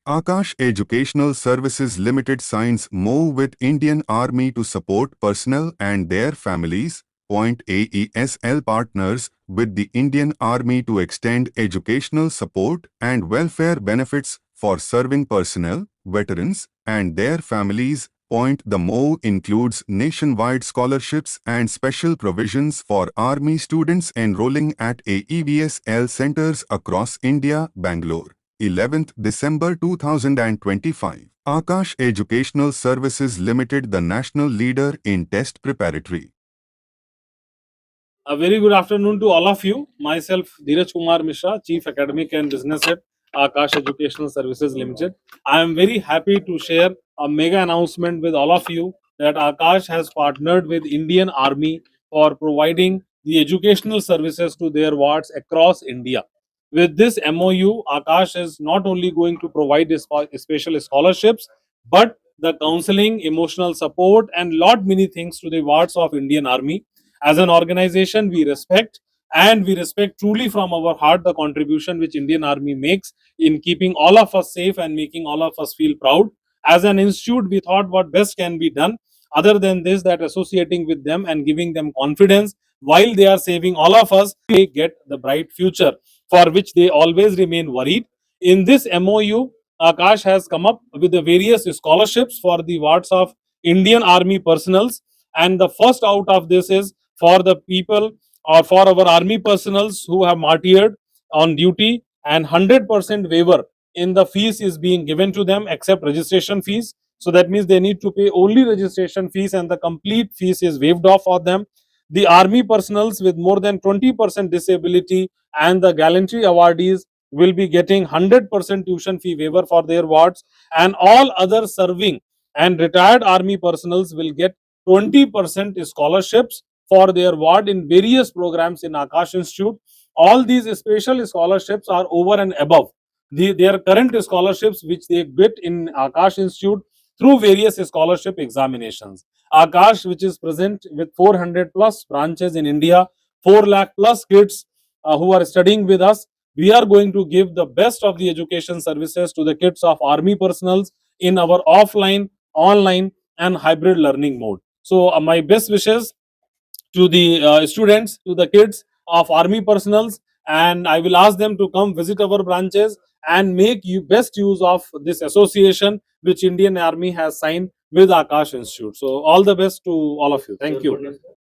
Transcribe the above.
Akash Educational Services Limited signs MoU with Indian Army to support personnel and their families. AESL partners with the Indian Army to extend educational support and welfare benefits for serving personnel, veterans, and their families. The MoU includes nationwide scholarships and special provisions for Army students enrolling at AEVSL centers across India. Bangalore, 11th December 2025. Akash Educational Services Limited, the national leader in test preparatory. A very good afternoon to all of you. Myself, Dheeraj Kumar Mishra, Chief Academic and Business Head, Akash Educational Services Limited. I am very happy to share a mega announcement with all of you that Akash has partnered with Indian Army for providing the educational services to their wards across India. With this MOU, Akash is not only going to provide special scholarships, but the counseling, emotional support, and lot many things to the wards of Indian Army. As an organization, we respect, and we respect truly from our heart the contribution which Indian Army makes in keeping all of us safe and making all of us feel proud. As an institute, we thought what best can be done other than this, that associating with them and giving them confidence while they are saving all of us, they get the bright future for which they always remain worried. In this MOU, Akash has come up with the various scholarships for the wards of Indian Army personnels, and the first out of this is for the people or for our army personnels who have martyred on duty, and 100% waiver in the fees is being given to them except registration fees. So that means they need to pay only registration fees and the complete fees is waived off for them. The army personnels with more than 20% disability and the gallantry awardees will be getting 100% tuition fee waiver for their wards, and all other serving and retired army personnels will get 20% scholarships for their ward in various programs in Akash Institute. All these special scholarships are over and above their current scholarships which they get in Akash Institute through various scholarship examinations. Akash, which is present with 400 plus branches in India, 4 lakh plus kids who are studying with us, we are going to give the best of the education services to the kids of army personnels in our offline, online, and hybrid learning mode. So, my best wishes to the students, to the kids of army personnels, and I will ask them to come visit our branches and make you best use of this association which Indian Army has signed with Akash Institute. So all the best to all of you. Thank you.